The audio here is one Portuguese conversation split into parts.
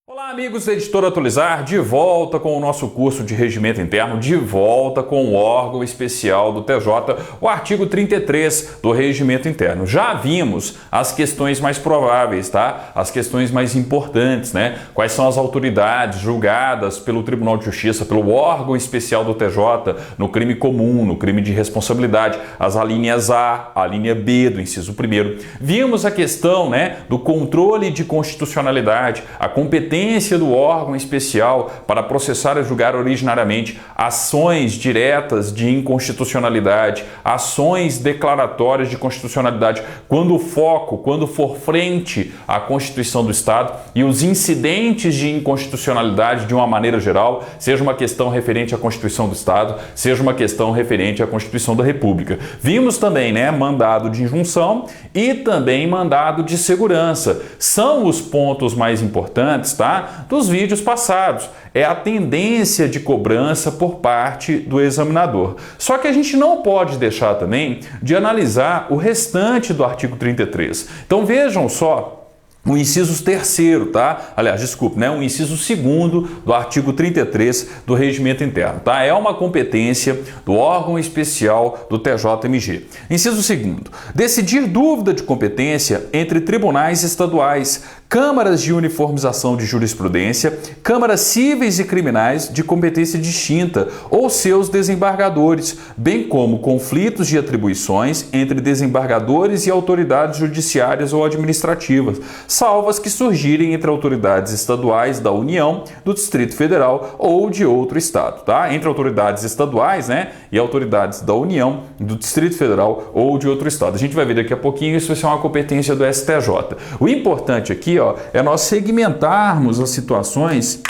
Olá, amigos da Editora Atualizar, de volta com o nosso curso de Regimento Interno, de volta com o órgão especial do TJ, o artigo 33 do Regimento Interno. Já vimos as questões mais prováveis, tá? As questões mais importantes, né? Quais são as autoridades julgadas pelo Tribunal de Justiça, pelo órgão especial do TJ, no crime comum, no crime de responsabilidade, as alíneas A, a linha B do inciso 1º. Vimos a questão, né, do controle de constitucionalidade, a competência do órgão especial para processar e julgar originariamente ações diretas de inconstitucionalidade, ações declaratórias de constitucionalidade, quando o foco, quando for frente à Constituição do Estado e os incidentes de inconstitucionalidade de uma maneira geral, seja uma questão referente à Constituição do Estado, seja uma questão referente à Constituição da República. Vimos também, né, mandado de injunção e também mandado de segurança. São os pontos mais importantes, tá? Dos vídeos passados. É a tendência de cobrança por parte do examinador. Só que a gente não pode deixar também de analisar o restante do artigo 33. Então vejam só o inciso 3º, tá? Aliás, desculpe, né? O inciso 2º do artigo 33 do Regimento Interno, tá? É uma competência do órgão especial do TJMG. Inciso 2º. Decidir dúvida de competência entre tribunais estaduais, câmaras de uniformização de jurisprudência, câmaras cíveis e criminais de competência distinta ou seus desembargadores, bem como conflitos de atribuições entre desembargadores e autoridades judiciárias ou administrativas, salvas que surgirem entre autoridades estaduais da União, do Distrito Federal ou de outro estado, tá? Entre autoridades estaduais, né, e autoridades da União, do Distrito Federal ou de outro estado. A gente vai ver daqui a pouquinho, isso vai ser uma competência do STJ. O importante aqui, ó, é nós segmentarmos as situações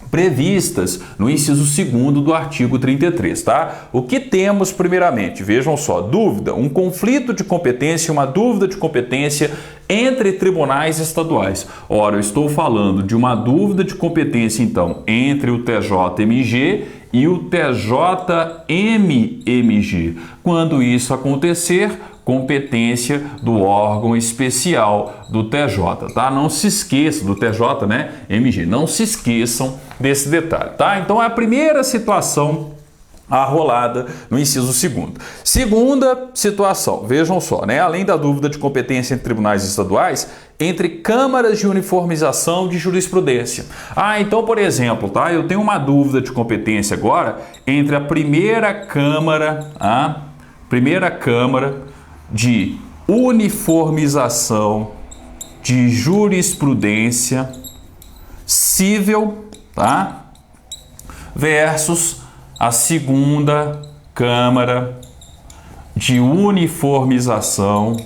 previstas no inciso 2º do artigo 33, tá? O que temos primeiramente? Vejam só, dúvida, um conflito de competência, uma dúvida de competência entre tribunais estaduais. Ora, eu estou falando de uma dúvida de competência, então, entre o TJMG e o TJMMG. Quando isso acontecer, competência do órgão especial do TJ, tá? Não se esqueça do TJ, né? MG, não se esqueçam desse detalhe, tá? Então é a primeira situação arrolada no inciso 2º. Segunda situação, vejam só, né? Além da dúvida de competência entre tribunais estaduais, entre câmaras de uniformização de jurisprudência. Então, por exemplo, tá? Eu tenho uma dúvida de competência agora entre a primeira câmara de uniformização de jurisprudência civil, tá? Versus a segunda Câmara de uniformização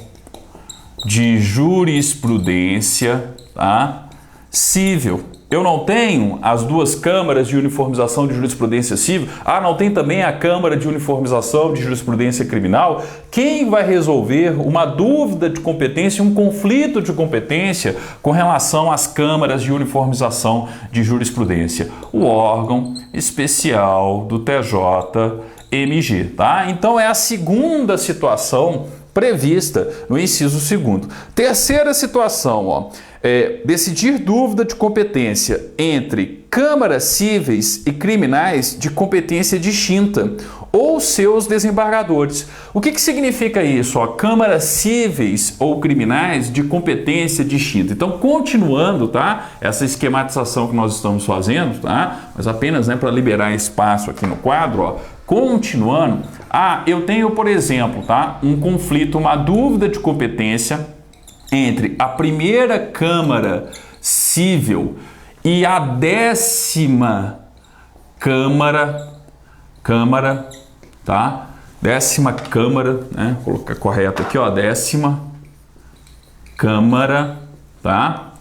de jurisprudência, tá? Civil. Eu não tenho as duas câmaras de uniformização de jurisprudência civil? Não tem também a Câmara de Uniformização de Jurisprudência Criminal? Quem vai resolver uma dúvida de competência, um conflito de competência com relação às câmaras de uniformização de jurisprudência? O órgão especial do TJMG, tá? Então é a segunda situação prevista no inciso 2º. Terceira situação, ó. Decidir dúvida de competência entre câmaras cíveis e criminais de competência distinta ou seus desembargadores. O que significa isso? Câmaras cíveis ou criminais de competência distinta. Então, continuando, tá? Essa esquematização que nós estamos fazendo, tá? Mas apenas, né, para liberar espaço aqui no quadro, ó. Continuando, eu tenho, por exemplo, tá? Um conflito, uma dúvida de competência entre a primeira Câmara Civil e a 10ª Câmara, tá? 10ª Câmara, né? Vou colocar correto aqui, ó, 10ª Câmara, tá?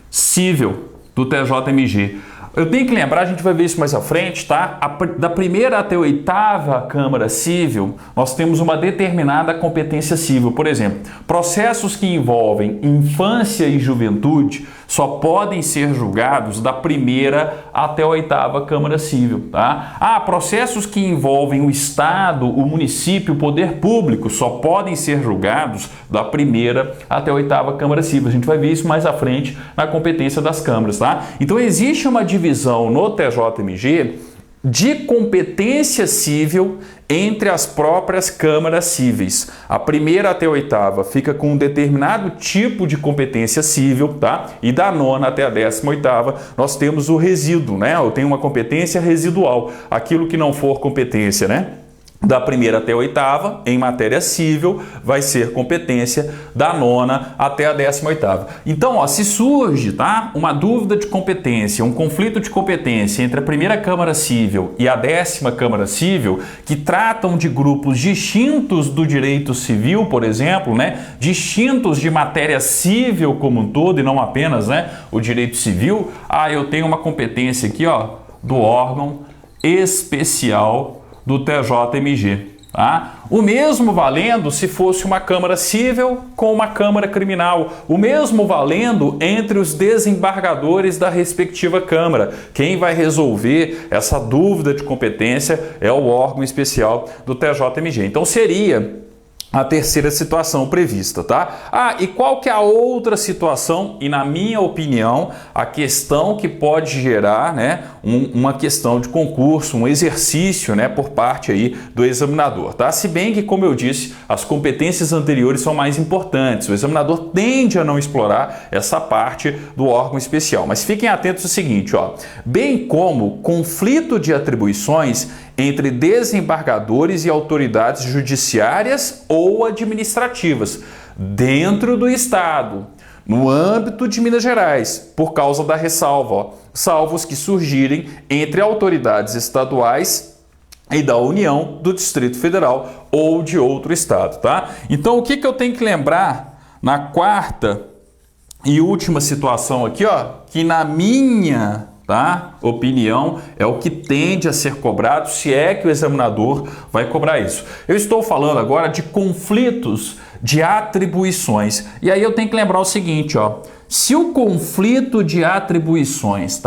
Civil do TJMG. Eu tenho que lembrar, a gente vai ver isso mais à frente, tá? Da primeira até a 8ª Câmara Civil, nós temos uma determinada competência civil. Por exemplo, processos que envolvem infância e juventude só podem ser julgados da primeira até a oitava Câmara Civil, tá? Processos que envolvem o Estado, o município, o poder público, só podem ser julgados da primeira até a oitava Câmara Civil. A gente vai ver isso mais à frente na competência das câmaras, tá? Então existe uma divisão no TJMG de competência civil entre as próprias câmaras cíveis. A primeira até a oitava fica com um determinado tipo de competência civil, tá? E da nona até a 18ª nós temos o resíduo, né? Eu tenho uma competência residual, aquilo que não for competência, né? Da primeira até a oitava, em matéria civil, vai ser competência da nona até a 18ª. Então, se surge, tá, uma dúvida de competência, um conflito de competência entre a primeira Câmara Civil e a 10ª Câmara Civil, que tratam de grupos distintos do direito civil, por exemplo, né, distintos de matéria civil como um todo e não apenas, né, o direito civil, eu tenho uma competência aqui, do órgão especial do TJMG, tá? O mesmo valendo se fosse uma Câmara Civil com uma Câmara Criminal. O mesmo valendo entre os desembargadores da respectiva Câmara. Quem vai resolver essa dúvida de competência é o órgão especial do TJMG. Então seria a terceira situação prevista, tá? E qual que é a outra situação? E na minha opinião, a questão que pode gerar, né, uma questão de concurso, um exercício, né, por parte aí do examinador, tá? Se bem que, como eu disse, as competências anteriores são mais importantes. O examinador tende a não explorar essa parte do órgão especial. Mas fiquem atentos ao seguinte, bem como conflito de atribuições entre desembargadores e autoridades judiciárias ou administrativas dentro do Estado, no âmbito de Minas Gerais, por causa da ressalva, salvos que surgirem entre autoridades estaduais e da União, do Distrito Federal ou de outro estado, tá? Então, o que eu tenho que lembrar na quarta e última situação aqui, que na minha opinião é o que tende a ser cobrado, se é que o examinador vai cobrar isso. Eu estou falando agora de conflitos de atribuições. E aí eu tenho que lembrar o seguinte, se o conflito de atribuições,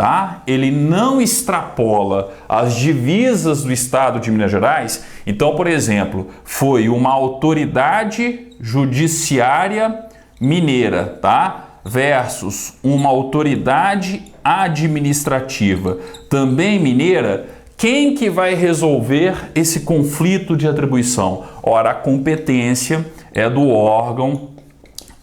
ele não extrapola as divisas do Estado de Minas Gerais, então, por exemplo, foi uma autoridade judiciária mineira, versus uma autoridade administrativa também mineira, quem que vai resolver esse conflito de atribuição? Ora, a competência é do órgão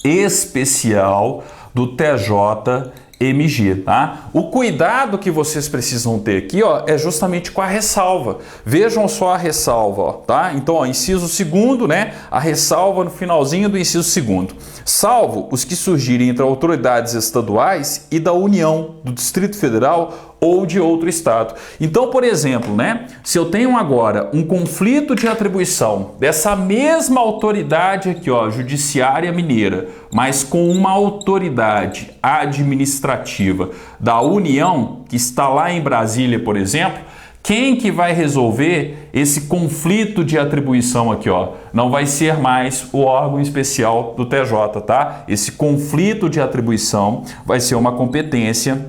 especial do TJMG, tá? O cuidado que vocês precisam ter aqui, é justamente com a ressalva. Vejam só a ressalva, tá? Então, inciso 2º, né? A ressalva no finalzinho do inciso 2º. Salvo os que surgirem entre autoridades estaduais e da União, do Distrito Federal ou de outro estado. Então, por exemplo, né, se eu tenho agora um conflito de atribuição dessa mesma autoridade aqui, judiciária mineira, mas com uma autoridade administrativa da União, que está lá em Brasília, por exemplo, quem que vai resolver esse conflito de atribuição aqui, Não vai ser mais o órgão especial do TJ, tá? Esse conflito de atribuição vai ser uma competência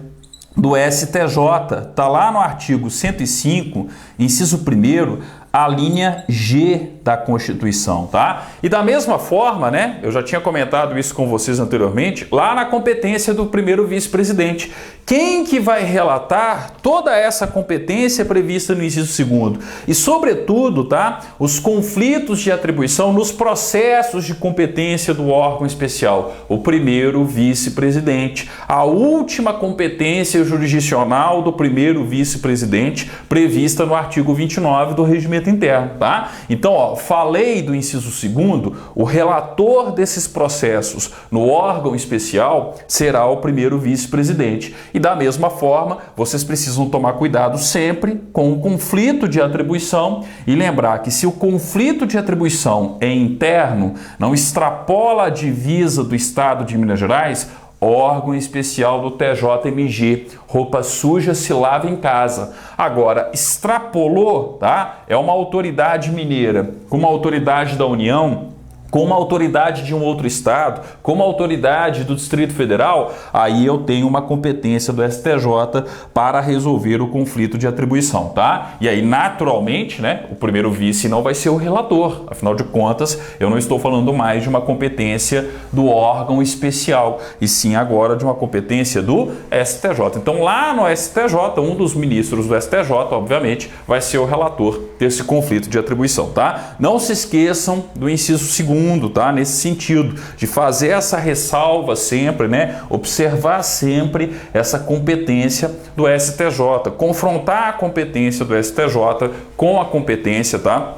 do STJ. Tá lá no artigo 105, inciso 1º, a linha G da Constituição, tá? E da mesma forma, né, eu já tinha comentado isso com vocês anteriormente, lá na competência do primeiro vice-presidente. Quem que vai relatar toda essa competência prevista no inciso 2º? E, sobretudo, tá, os conflitos de atribuição nos processos de competência do órgão especial, o primeiro vice-presidente. A última competência jurisdicional do primeiro vice-presidente prevista no artigo 29 do Regimento Interno, tá? Então, falei do inciso 2º, o relator desses processos no órgão especial será o primeiro vice-presidente. E da mesma forma, vocês precisam tomar cuidado sempre com o conflito de atribuição e lembrar que se o conflito de atribuição é interno, não extrapola a divisa do Estado de Minas Gerais, órgão especial do TJMG, roupa suja se lava em casa. Agora, extrapolou, tá? É uma autoridade mineira com uma autoridade da União, com uma autoridade de um outro estado, com uma autoridade do Distrito Federal, aí eu tenho uma competência do STJ para resolver o conflito de atribuição, tá? E aí, naturalmente, né, o primeiro vice não vai ser o relator. Afinal de contas, eu não estou falando mais de uma competência do órgão especial, e sim agora de uma competência do STJ. Então, lá no STJ, um dos ministros do STJ, obviamente, vai ser o relator desse conflito de atribuição, tá? Não se esqueçam do inciso 2º, tá? Nesse sentido, de fazer essa ressalva sempre, né? Observar sempre essa competência do STJ, confrontar a competência do STJ com a competência, tá,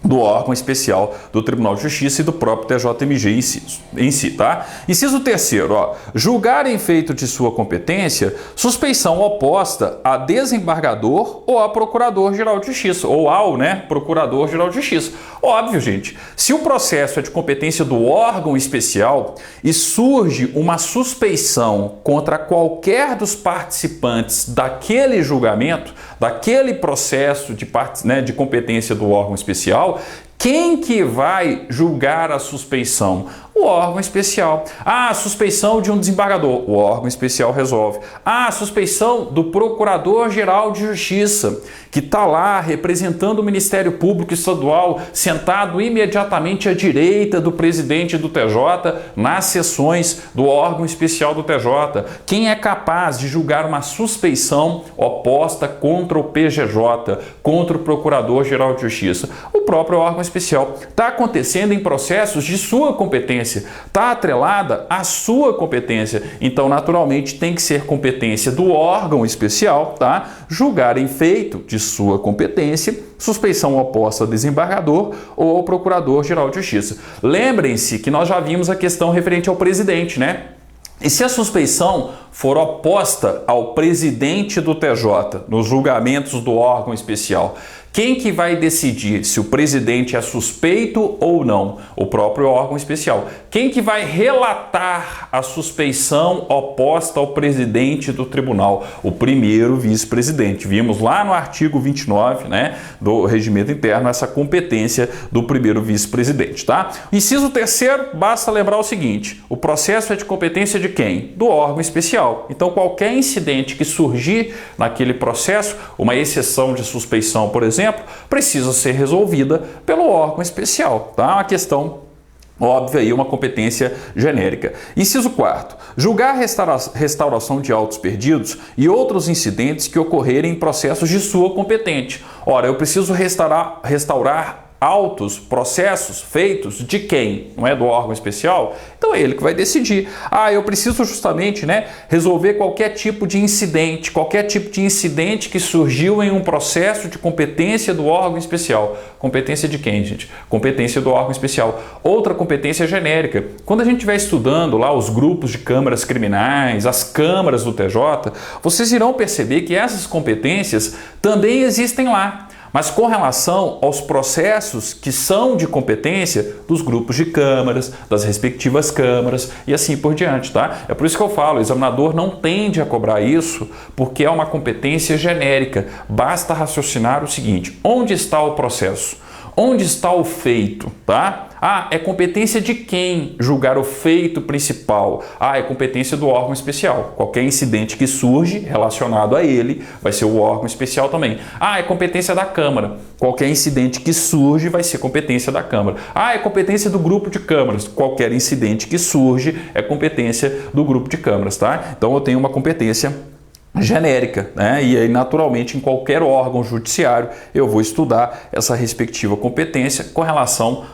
do órgão especial do Tribunal de Justiça e do próprio TJMG em si, tá? Inciso 3º, ó, julgar em feito de sua competência suspeição oposta a desembargador ou a Procurador-Geral de Justiça, ou ao, né, Procurador-Geral de Justiça. Óbvio, gente, se o processo é de competência do órgão especial e surge uma suspeição contra qualquer dos participantes daquele julgamento, daquele processo de competência do órgão especial, quem que vai julgar a suspeição? O órgão especial. Ah, suspeição de um desembargador. O órgão especial resolve. Ah, suspeição do Procurador-Geral de Justiça, que está lá representando o Ministério Público Estadual, sentado imediatamente à direita do presidente do TJ, nas sessões do órgão especial do TJ. Quem é capaz de julgar uma suspeição oposta contra o PGJ, contra o Procurador-Geral de Justiça? O próprio órgão especial. Está acontecendo em processos de sua competência. Está atrelada à sua competência. Então, naturalmente, tem que ser competência do órgão especial, tá? Julgar em feito de sua competência, suspeição oposta ao desembargador ou ao Procurador-Geral de Justiça. Lembrem-se que nós já vimos a questão referente ao presidente, né? E se a suspeição for oposta ao presidente do TJ nos julgamentos do órgão especial, quem que vai decidir se o presidente é suspeito ou não? O próprio órgão especial. Quem que vai relatar a suspeição oposta ao presidente do tribunal? O primeiro vice-presidente. Vimos lá no artigo 29, né, do regimento interno, essa competência do primeiro vice-presidente, tá? Inciso 3º, basta lembrar o seguinte: o processo é de competência de quem? Do órgão especial. Então, qualquer incidente que surgir naquele processo, uma exceção de suspeição, por exemplo, precisa ser resolvida pelo órgão especial, tá? Uma questão óbvia aí, uma competência genérica. Inciso 4º, julgar restauração de autos perdidos e outros incidentes que ocorrerem em processos de sua competente. Ora, eu preciso restaurar autos, processos feitos de quem? Não é do órgão especial? Então é ele que vai decidir. Ah, eu preciso justamente, né, resolver qualquer tipo de incidente que surgiu em um processo de competência do órgão especial. Competência de quem, gente? Competência do órgão especial. Outra competência genérica. Quando a gente estiver estudando lá os grupos de câmaras criminais, as câmaras do TJ, vocês irão perceber que essas competências também existem lá, mas com relação aos processos que são de competência dos grupos de câmaras, das respectivas câmaras e assim por diante, tá? É por isso que eu falo, o examinador não tende a cobrar isso porque é uma competência genérica. Basta raciocinar o seguinte: onde está o processo? Onde está o feito, tá? Ah, é competência de quem julgar o feito principal? Ah, é competência do órgão especial. Qualquer incidente que surge relacionado a ele vai ser o órgão especial também. Ah, é competência da Câmara. Qualquer incidente que surge vai ser competência da Câmara. Ah, é competência do grupo de câmaras. Qualquer incidente que surge é competência do grupo de câmaras, tá? Então eu tenho uma competência genérica, né? E aí naturalmente em qualquer órgão judiciário eu vou estudar essa respectiva competência com relação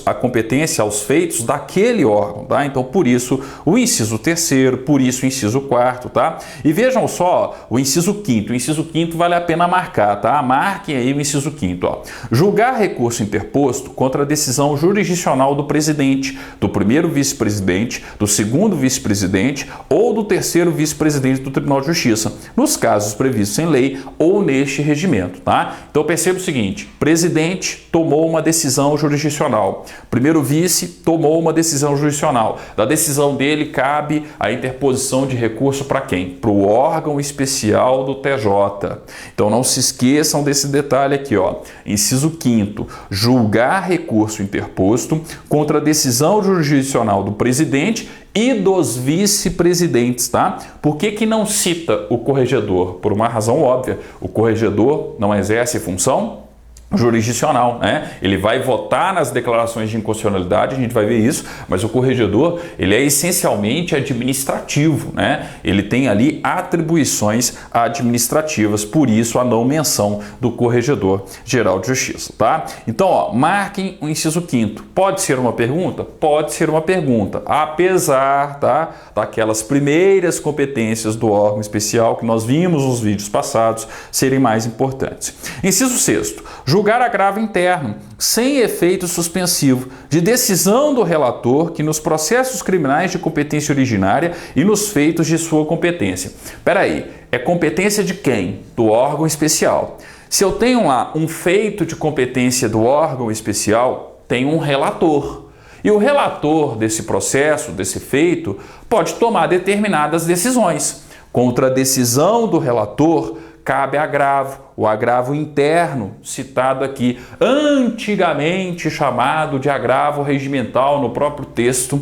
à competência, aos feitos daquele órgão, tá? Então por isso o inciso 3º, por isso o inciso 4º, tá? E vejam só o inciso 5º, o inciso 5º vale a pena marcar, tá? Marquem aí o inciso 5º, ó. Julgar recurso interposto contra a decisão jurisdicional do presidente, do primeiro vice-presidente, do segundo vice-presidente ou do terceiro vice-presidente do Tribunal de Justiça. Justiça, nos casos previstos em lei ou neste regimento, tá? Então perceba o seguinte: presidente tomou uma decisão jurisdicional, primeiro vice tomou uma decisão jurisdicional. Da decisão dele cabe a interposição de recurso para quem? Para o órgão especial do TJ. Então não se esqueçam desse detalhe aqui, ó. Inciso 5º, julgar recurso interposto contra a decisão jurisdicional do presidente e dos vice-presidentes, tá? Por que não cita o corregedor? Por uma razão óbvia. O corregedor não exerce função jurisdicional, né? Ele vai votar nas declarações de inconstitucionalidade, a gente vai ver isso, mas o corregedor, ele é essencialmente administrativo, né? Ele tem ali atribuições administrativas, por isso a não menção do Corregedor Geral de Justiça, tá? Então, ó, marquem o inciso 5º. Pode ser uma pergunta? Pode ser uma pergunta, apesar, tá, daquelas primeiras competências do órgão especial que nós vimos nos vídeos passados serem mais importantes. Inciso 6º, julgar agravo interno, sem efeito suspensivo, de decisão do relator que nos processos criminais de competência originária e nos feitos de sua competência. Peraí, é competência de quem? Do órgão especial. Se eu tenho lá um feito de competência do órgão especial, tem um relator. E o relator desse processo, desse feito, pode tomar determinadas decisões. Contra a decisão do relator, cabe agravo, o agravo interno, citado aqui, antigamente chamado de agravo regimental no próprio texto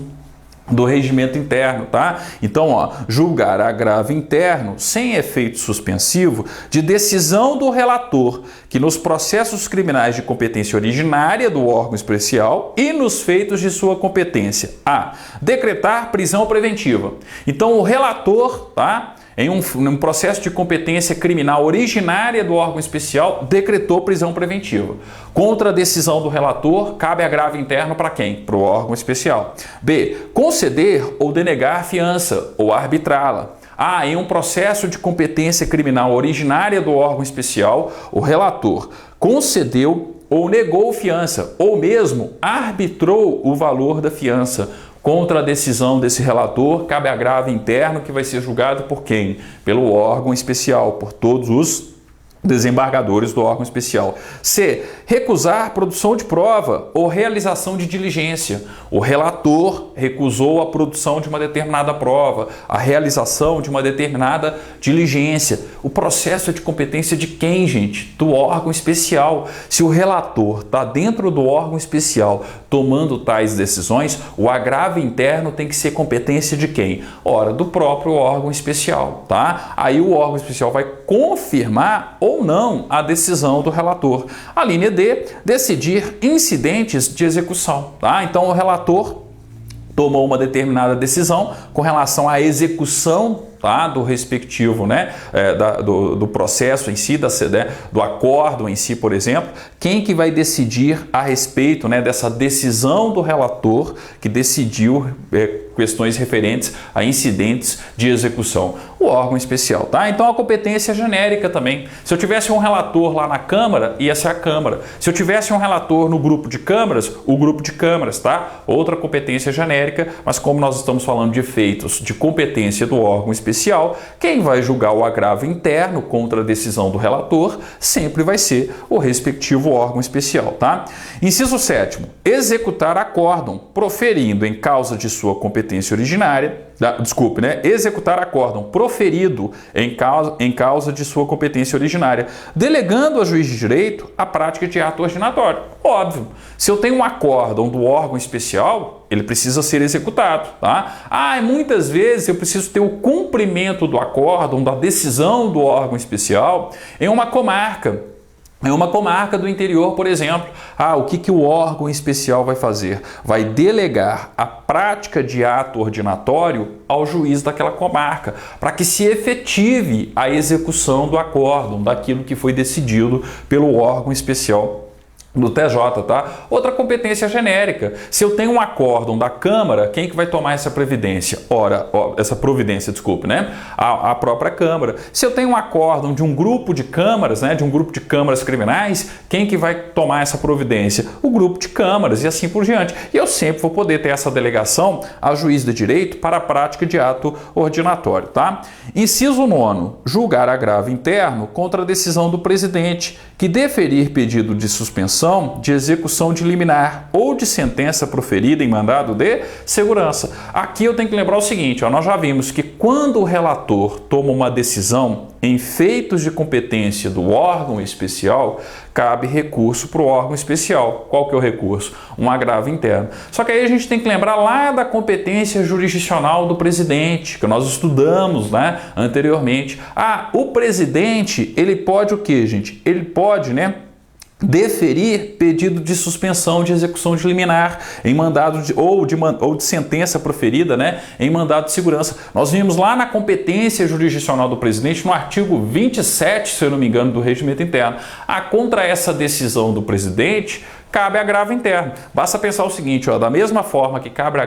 do regimento interno, tá? Então, ó, julgar agravo interno sem efeito suspensivo de decisão do relator que nos processos criminais de competência originária do órgão especial e nos feitos de sua competência. A. Decretar prisão preventiva. Então, o relator, tá? Em um processo de competência criminal originária do órgão especial, decretou prisão preventiva. Contra a decisão do relator, cabe agravo interno para quem? Para o órgão especial. B. Conceder ou denegar fiança ou arbitrá-la. A. Em um processo de competência criminal originária do órgão especial, o relator concedeu ou negou fiança, ou mesmo arbitrou o valor da fiança. Contra a decisão desse relator, cabe agravo interno que vai ser julgado por quem? Pelo órgão especial, por todos os desembargadores do órgão especial. C. Recusar produção de prova ou realização de diligência. O relator recusou a produção de uma determinada prova, a realização de uma determinada diligência. O processo é de competência de quem, gente? Do órgão especial. Se o relator está dentro do órgão especial tomando tais decisões, o agravo interno tem que ser competência de quem? Ora, do próprio órgão especial, tá? Aí o órgão especial vai confirmar ou não a decisão do relator. A linha D, decidir incidentes de execução, tá? Então o relator tomou uma determinada decisão com relação à execução, tá, do respectivo, né, do processo em si, do acordo em si, por exemplo. Quem que vai decidir a respeito, né, dessa decisão do relator que decidiu questões referentes a incidentes de execução? O órgão especial, tá? Então a competência é genérica também. Se eu tivesse um relator lá na Câmara, ia ser a Câmara. Se eu tivesse um relator no grupo de câmaras, o grupo de câmaras, tá? Outra competência genérica, mas como nós estamos falando de efeitos de competência do órgão especial, quem vai julgar o agravo interno contra a decisão do relator sempre vai ser o respectivo órgão especial, tá? Inciso 7º, executar acórdão, proferindo em causa de sua competência originária, executar acórdão proferido em causa de sua competência originária, delegando a juiz de direito a prática de ato ordinatório. Óbvio, se eu tenho um acórdão do órgão especial, ele precisa ser executado, tá? Muitas vezes eu preciso ter o cumprimento do acórdão, da decisão do órgão especial em uma comarca. Em uma comarca do interior, por exemplo. O que o órgão especial vai fazer? Vai delegar a prática de ato ordinatório ao juiz daquela comarca, para que se efetive a execução do acórdão, daquilo que foi decidido pelo órgão especial do TJ, tá? Outra competência genérica. Se eu tenho um acórdão da Câmara, quem que vai tomar essa providência? Essa providência, desculpe, né? A própria Câmara. Se eu tenho um acórdão de um grupo de câmaras, né? De um grupo de câmaras criminais, quem que vai tomar essa providência? O grupo de câmaras e assim por diante. E eu sempre vou poder ter essa delegação a juiz de direito para a prática de ato ordinatório, tá? Inciso 9. Julgar agravo interno contra a decisão do presidente que deferir pedido de suspensão de execução de liminar ou de sentença proferida em mandado de segurança. Aqui eu tenho que lembrar o seguinte, nós já vimos que quando o relator toma uma decisão em feitos de competência do órgão especial, cabe recurso para o órgão especial. Qual que é o recurso? Um agravo interno. Só que aí a gente tem que lembrar lá da competência jurisdicional do presidente, que nós estudamos, né, anteriormente. O presidente, ele pode o quê, gente? Ele pode, né, deferir pedido de suspensão de execução de liminar em mandado ou de sentença proferida, né, em mandado de segurança. Nós vimos lá na competência jurisdicional do presidente, no artigo 27, se eu não me engano, do regimento interno. Contra essa decisão do presidente, cabe agravo interno. Basta pensar o seguinte, da mesma forma que cabe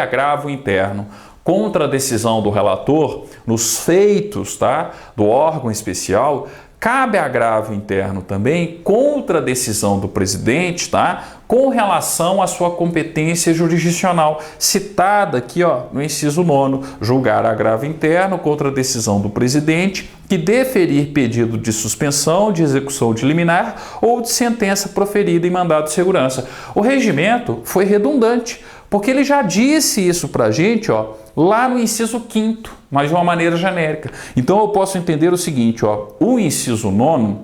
agravo interno contra a decisão do relator nos feitos, tá, do órgão especial, cabe agravo interno também contra a decisão do presidente, tá? Com relação à sua competência jurisdicional, citada aqui, no inciso 9, julgar agravo interno contra a decisão do presidente que deferir pedido de suspensão de execução de liminar ou de sentença proferida em mandado de segurança. O regimento foi redundante, porque ele já disse isso para a gente, lá no inciso 5º, mas de uma maneira genérica. Então eu posso entender o seguinte, o inciso 9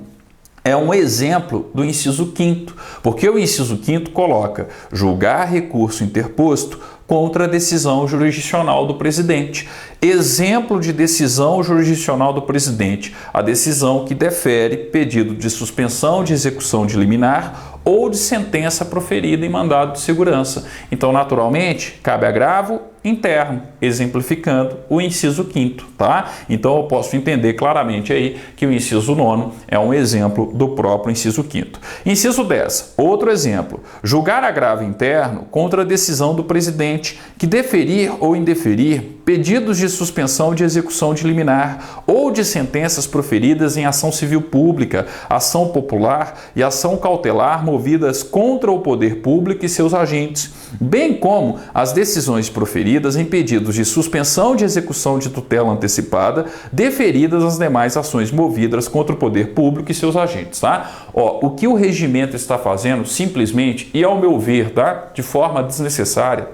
é um exemplo do inciso 5º, porque o inciso 5º coloca julgar recurso interposto contra a decisão jurisdicional do presidente. Exemplo de decisão jurisdicional do presidente, a decisão que defere pedido de suspensão de execução de liminar ou de sentença proferida em mandado de segurança. Então, naturalmente, cabe agravo interno, exemplificando o inciso 5º, tá? Então, eu posso entender claramente aí que o inciso 9 é um exemplo do próprio inciso 5º. Inciso 10, outro exemplo, julgar agravo interno contra a decisão do presidente que deferir ou indeferir pedidos de suspensão de execução de liminar ou de sentenças proferidas em ação civil pública, ação popular e ação cautelar movidas contra o poder público e seus agentes, bem como as decisões proferidas em pedidos de suspensão de execução de tutela antecipada deferidas às demais ações movidas contra o poder público e seus agentes, tá? O que o regimento está fazendo simplesmente, e ao meu ver, tá, de forma desnecessária,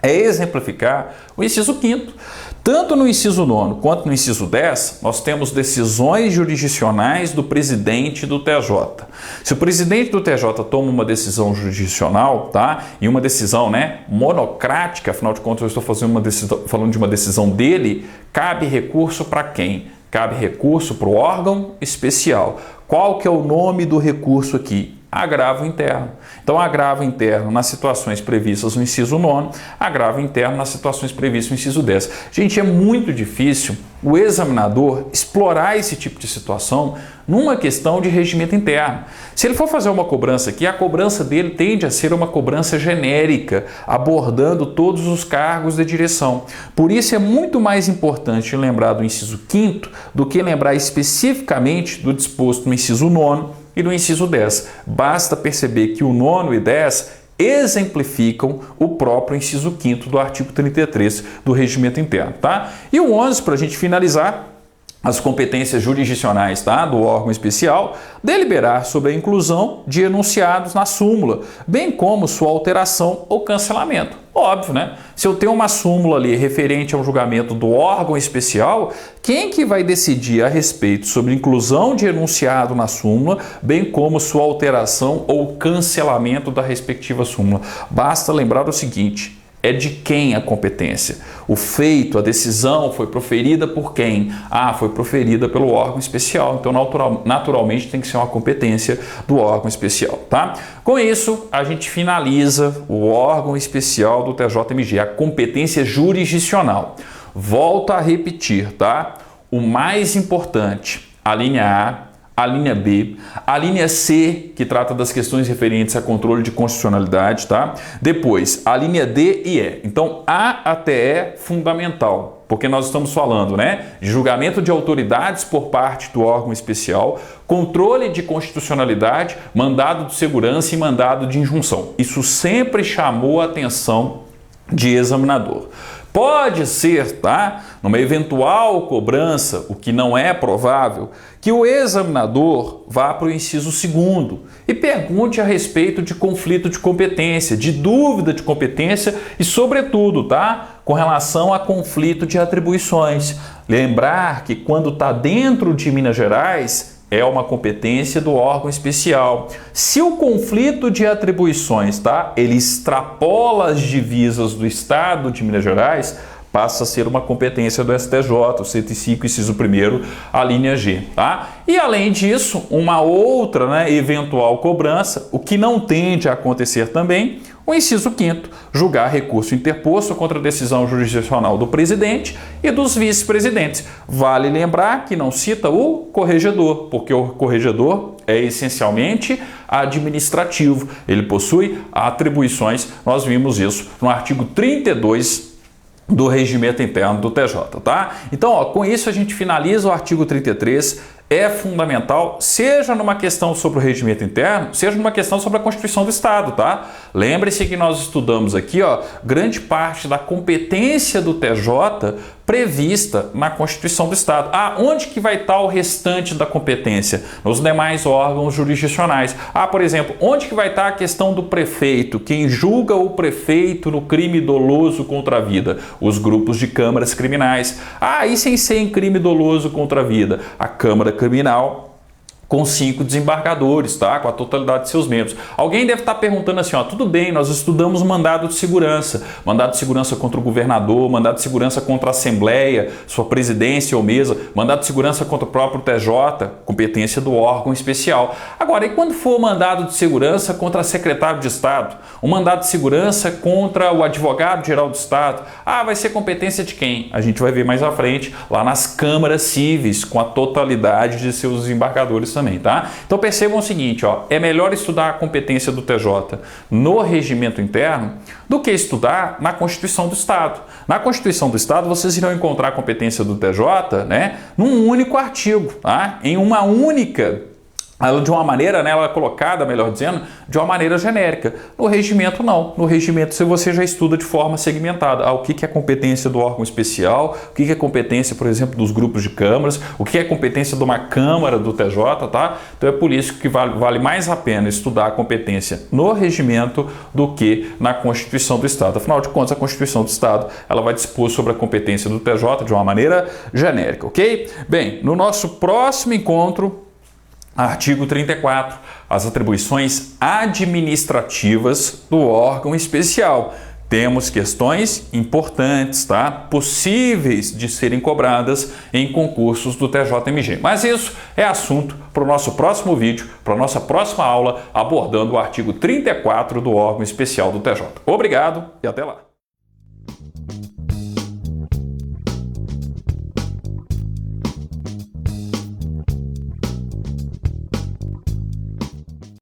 é exemplificar o inciso 5º. Tanto no inciso 9 quanto no inciso 10, nós temos decisões jurisdicionais do presidente do TJ. Se o presidente do TJ toma uma decisão jurisdicional, tá? E uma decisão, né, monocrática, afinal de contas eu estou falando de uma decisão dele, cabe recurso para quem? Cabe recurso para o órgão especial. Qual que é o nome do recurso aqui? Agravo interno. Então, agravo interno nas situações previstas no inciso 9, agravo interno nas situações previstas no inciso 10. Gente, é muito difícil o examinador explorar esse tipo de situação numa questão de regimento interno. Se ele for fazer uma cobrança aqui, a cobrança dele tende a ser uma cobrança genérica, abordando todos os cargos de direção. Por isso é muito mais importante lembrar do inciso 5º do que lembrar especificamente do disposto no inciso 9 e no inciso 10. Basta perceber que o 9 e 10 exemplificam o próprio inciso 5º do artigo 33 do regimento interno, tá? E o 11, para a gente finalizar, as competências jurisdicionais, tá, do órgão especial, deliberar sobre a inclusão de enunciados na súmula, bem como sua alteração ou cancelamento. Óbvio, né? Se eu tenho uma súmula ali referente ao julgamento do órgão especial, quem que vai decidir a respeito sobre inclusão de enunciado na súmula, bem como sua alteração ou cancelamento da respectiva súmula? Basta lembrar o seguinte: é de quem a competência? O feito, a decisão foi proferida por quem? Foi proferida pelo órgão especial. Então, naturalmente, tem que ser uma competência do órgão especial, tá? Com isso, a gente finaliza o órgão especial do TJMG, a competência jurisdicional. Volto a repetir, tá? O mais importante, a linha A, a linha B, a linha C, que trata das questões referentes a controle de constitucionalidade, tá? Depois, a linha D e E. Então, A até E, fundamental, porque nós estamos falando, né, de julgamento de autoridades por parte do órgão especial, controle de constitucionalidade, mandado de segurança e mandado de injunção. Isso sempre chamou a atenção de examinador. Pode ser, tá, numa eventual cobrança, o que não é provável, que o examinador vá para o inciso 2º e pergunte a respeito de conflito de competência, de dúvida de competência e, sobretudo, tá, com relação a conflito de atribuições. Lembrar que quando está dentro de Minas Gerais, é uma competência do órgão especial. Se o conflito de atribuições, tá, ele extrapola as divisas do Estado de Minas Gerais, passa a ser uma competência do STJ, o 105, inciso 1º, a linha G, tá? E além disso, uma outra, né, eventual cobrança, o que não tende a acontecer também, o inciso 5º, julgar recurso interposto contra a decisão jurisdicional do presidente e dos vice-presidentes. Vale lembrar que não cita o corregedor, porque o corregedor é essencialmente administrativo. Ele possui atribuições, nós vimos isso no artigo 32 do regimento interno do TJ, tá? Então, ó, com isso a gente finaliza o artigo 33. É fundamental, seja numa questão sobre o regimento interno, seja numa questão sobre a Constituição do Estado, tá? Lembre-se que nós estudamos aqui, ó, grande parte da competência do TJ prevista na Constituição do Estado. Ah, onde que vai estar o restante da competência? Nos demais órgãos jurisdicionais. Ah, por exemplo, onde que vai estar a questão do prefeito? Quem julga o prefeito no crime doloso contra a vida? Os grupos de câmaras criminais. Ah, e sem ser em crime doloso contra a vida? A Câmara Criminal, com 5 desembargadores, tá? Com a totalidade de seus membros. Alguém deve estar perguntando assim, ó, tudo bem, nós estudamos mandado de segurança contra o governador, mandado de segurança contra a Assembleia, sua presidência ou mesa, mandado de segurança contra o próprio TJ, competência do órgão especial. Agora, e quando for mandado de segurança contra secretário de Estado? Um mandado de segurança contra o advogado-geral do Estado? Ah, vai ser competência de quem? A gente vai ver mais à frente, lá nas câmaras cíveis, com a totalidade de seus desembargadores também, tá? Então percebam o seguinte, ó, é melhor estudar a competência do TJ no regimento interno do que estudar na Constituição do Estado. Na Constituição do Estado vocês irão encontrar a competência do TJ, né, num único artigo, tá? Em uma única, de uma maneira, né, ela é colocada, melhor dizendo, de uma maneira genérica. No regimento, não. No regimento, você já estuda de forma segmentada. Ah, o que é competência do órgão especial, o que é competência, por exemplo, dos grupos de câmaras, o que é competência de uma Câmara do TJ, tá? Então é por isso que vale mais a pena estudar a competência no regimento do que na Constituição do Estado. Afinal de contas, a Constituição do Estado, ela vai dispor sobre a competência do TJ de uma maneira genérica, ok? Bem, no nosso próximo encontro, artigo 34, as atribuições administrativas do órgão especial. Temos questões importantes, tá? Possíveis de serem cobradas em concursos do TJMG. Mas isso é assunto para o nosso próximo vídeo, para a nossa próxima aula, abordando o artigo 34 do órgão especial do TJ. Obrigado e até lá!